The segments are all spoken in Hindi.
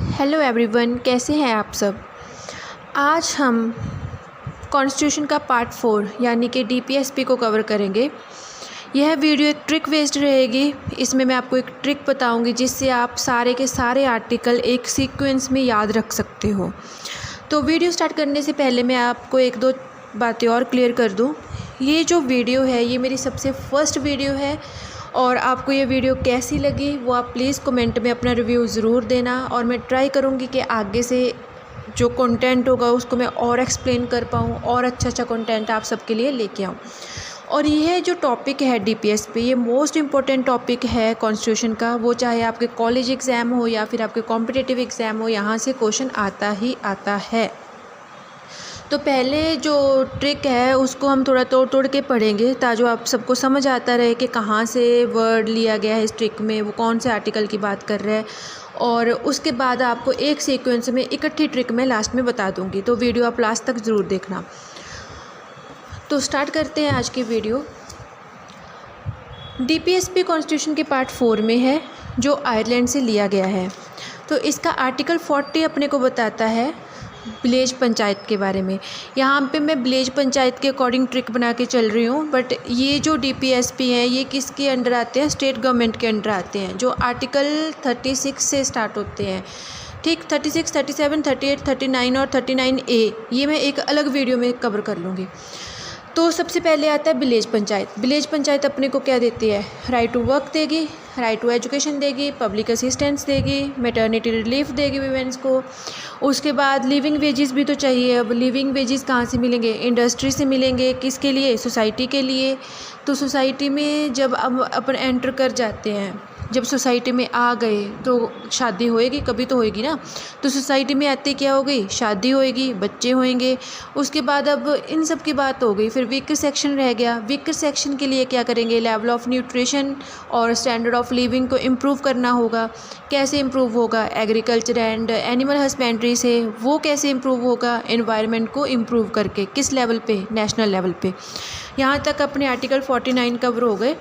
हेलो एवरीवन, कैसे हैं आप सब। आज हम कॉन्स्टिट्यूशन का पार्ट 4 यानी कि डीपीएसपी को कवर करेंगे। यह वीडियो एक ट्रिक बेस्ड रहेगी। इसमें मैं आपको एक ट्रिक बताऊंगी जिससे आप सारे के सारे आर्टिकल एक सीक्वेंस में याद रख सकते हो। तो वीडियो स्टार्ट करने से पहले मैं आपको एक दो बातें और क्लियर कर दूं। ये जो वीडियो है ये मेरी सबसे फर्स्ट वीडियो है और आपको ये वीडियो कैसी लगी वो आप प्लीज़ कमेंट में अपना रिव्यू ज़रूर देना और मैं ट्राई करूँगी कि आगे से जो कंटेंट होगा उसको मैं और एक्सप्लेन कर पाऊँ और अच्छा कंटेंट आप सबके लिए लेके आऊँ। और यह जो टॉपिक है डीपीएस पे, ये मोस्ट इम्पॉर्टेंट टॉपिक है कॉन्स्टिट्यूशन का। वो चाहे आपके कॉलेज एग्ज़ाम हो या फिर आपके कॉम्पिटिटिव एग्ज़ाम हो, यहाँ से क्वेश्चन आता ही आता है। तो पहले जो ट्रिक है उसको हम थोड़ा तोड़ तोड़ के पढ़ेंगे ताकि आप सबको समझ आता रहे कि कहाँ से वर्ड लिया गया है इस ट्रिक में, वो कौन से आर्टिकल की बात कर रहा है। और उसके बाद आपको एक सीक्वेंस में इकट्ठी ट्रिक मैं लास्ट में बता दूंगी, तो वीडियो आप लास्ट तक ज़रूर देखना। तो स्टार्ट करते हैं आज की वीडियो। डीपीएसपी कॉन्स्टिट्यूशन के पार्ट 4 में है जो आयरलैंड से लिया गया है। तो इसका आर्टिकल 40 अपने को बताता है विलेज पंचायत के बारे में। यहाँ पे मैं विलेज पंचायत के अकॉर्डिंग ट्रिक बना के चल रही हूँ, बट ये जो डीपीएसपी हैं ये किसके अंडर आते हैं? स्टेट गवर्नमेंट के अंडर आते हैं, जो आर्टिकल 36 से स्टार्ट होते हैं। ठीक, 36, 37, 38, 39 और 39A ये मैं एक अलग वीडियो में कवर कर लूँगी। तो सबसे पहले आता है विलेज पंचायत। विलेज पंचायत अपने को क्या देती है? राइट टू वर्क देगी, राइट टू एजुकेशन देगी, पब्लिक असिस्टेंस देगी, मैटरनिटी रिलीफ देगी वीमेंस को। उसके बाद लिविंग वेजेस भी तो चाहिए। अब लिविंग वेजेस कहाँ से मिलेंगे? इंडस्ट्री से मिलेंगे। किसके लिए? सोसाइटी के लिए। तो सोसाइटी में जब अब अपन एंटर कर जाते हैं, जब सोसाइटी में आ गए तो शादी होएगी, कभी तो होएगी ना। तो सोसाइटी में आते क्या हो गई? शादी होएगी, बच्चे होएंगे। उसके बाद अब इन सब की बात हो गई, फिर वीकर सेक्शन रह गया। वीकर सेक्शन के लिए क्या करेंगे? लेवल ऑफ न्यूट्रिशन और स्टैंडर्ड ऑफ लिविंग को इम्प्रूव करना होगा। कैसे इम्प्रूव होगा? एग्रीकल्चर एंड एनिमल हस्बेंड्री से। वो कैसे इम्प्रूव होगा? एनवायरनमेंट को इम्प्रूव करके। किस लेवल पे? नेशनल लेवल पे। यहाँ तक अपने आर्टिकल 49 कवर हो गए।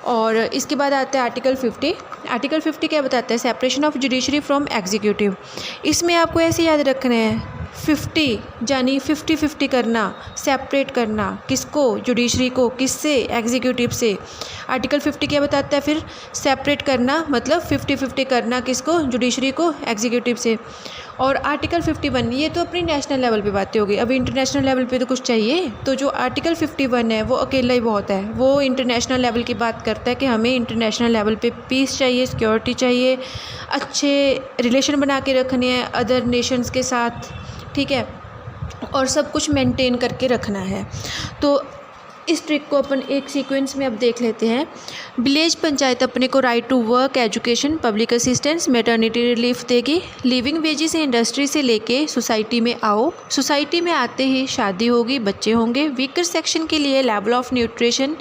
और इसके बाद आता है आर्टिकल 50। आर्टिकल 50 क्या बताता है? Separation of judiciary from executive. इसमें आपको ऐसे याद रखना है 50 यानी 50-50 करना, सेपरेट करना। किसको? जुडिशरी को। किससे? एग्जीक्यूटिव से। आर्टिकल 50 क्या बताता है फिर? सेपरेट करना, मतलब 50-50 करना। किसको? जुडिशरी को, एग्जीक्यूटिव से। और आर्टिकल 51 ये तो अपनी नेशनल लेवल पे बातें हो गई। अभी इंटरनेशनल लेवल पे तो कुछ चाहिए। तो जो आर्टिकल 51 है वो अकेला ही बहुत है। वो इंटरनेशनल लेवल की बात करता है कि हमें इंटरनेशनल लेवल पे पीस चाहिए, सिक्योरिटी चाहिए, अच्छे रिलेशन बना के रखने हैं अदर नेशंस के साथ, ठीक है, और सब कुछ मेंटेन करके रखना है। तो इस ट्रिक को अपन एक सीक्वेंस में अब देख लेते हैं। विलेज पंचायत अपने को right to work, education, public assistance, maternity relief देगी। लिविंग वेजेस इंडस्ट्री से लेके सोसाइटी में आओ। सोसाइटी में आते ही शादी होगी, बच्चे होंगे। वीकर सेक्शन के लिए level of nutrition,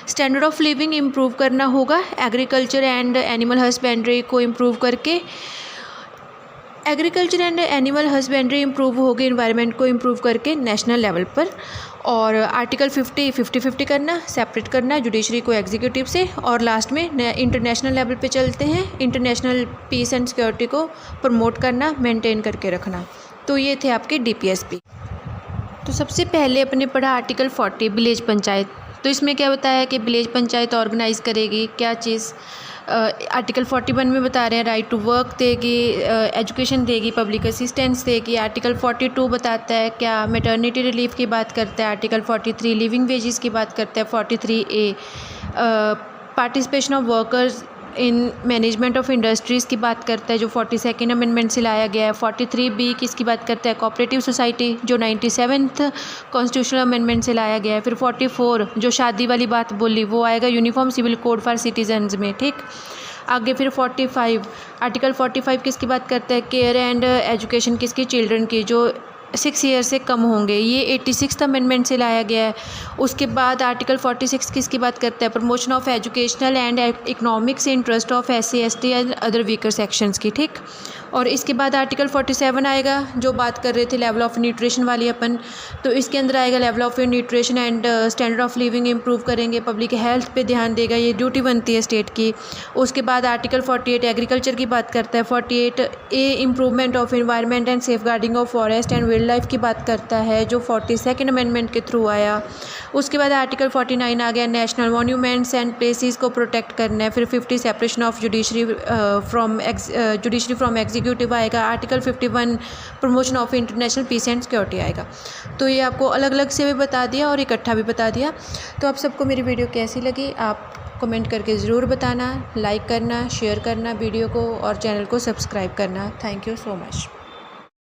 standard of living improve करना होगा। एग्रीकल्चर एंड एनिमल हस्बेंड्री को इम्प्रूव करके, agriculture and animal husbandry improve होगी एनवायरनमेंट को इम्प्रूव करके नेशनल लेवल पर। और आर्टिकल 50 करना, सेपरेट करना जुडिशरी को एग्जीक्यूटिव से। और लास्ट में इंटरनेशनल लेवल पे चलते हैं, इंटरनेशनल पीस एंड सिक्योरिटी को प्रमोट करना, मेंटेन करके रखना। तो ये थे आपके डीपीएसपी। तो सबसे पहले अपने पढ़ा आर्टिकल 40 विलेज पंचायत। तो इसमें क्या बताया है कि विलेज पंचायत ऑर्गेनाइज करेगी क्या चीज़? आर्टिकल 41 में बता रहे हैं राइट टू वर्क देगी, एजुकेशन देगी, पब्लिक असिस्टेंस देगी। आर्टिकल 42 बताता है क्या? मैटरनिटी रिलीफ की बात करता है। आर्टिकल 43 लिविंग वेजेस की बात करता है। 43A participation of workers in management of industries की बात करता है, जो 42nd अमेंडमेंट से लाया गया है। 43B किसकी बात करता है? कोऑपरेटिव सोसाइटी, जो 97th कॉन्स्टिट्यूशनल अमेंडमेंट से लाया गया है। फिर 44 जो शादी वाली बात बोली वो आएगा uniform civil code for citizens में, ठीक। आगे फिर 45 आर्टिकल 45 किसकी बात करता है? केयर एंड एजुकेशन किसकी? चिल्ड्रन की, जो 6 ईयर से कम होंगे। ये 86th अमेंडमेंट से लाया गया है। उसके बाद आर्टिकल 46 किसकी बात करता है? Promotion of educational and economics interest of SC ST and other weaker sections की, ठीक। और इसके बाद आर्टिकल 47 आएगा, जो बात कर रहे थे लेवल ऑफ न्यूट्रिशन वाली अपन। तो इसके अंदर आएगा level of nutrition and standard of living improve करेंगे, पब्लिक हेल्थ पे ध्यान देगा, ये ड्यूटी बनती है स्टेट की। उसके बाद आर्टिकल 48 एग्रीकल्चर की बात करता है। 48A improvement of environment and safeguarding of forest and wildlife की बात करता है, जो 42nd अमेंडमेंट के थ्रू आया। उसके बाद आर्टिकल 49 आ गया, नेशनल मॉन्यूमेंट्स एंड प्लेसेस को प्रोटेक्ट करना है। फिर 50 separation of judiciary from executive आएगा। Article 51 promotion of international peace and security आएगा। तो ये आपको अलग अलग से भी बता दिया और इकट्ठा भी बता दिया। तो आप सबको मेरी वीडियो कैसी लगी आप कमेंट करके ज़रूर बताना, लाइक करना, शेयर करना वीडियो को और चैनल को सब्सक्राइब करना। Thank you so much.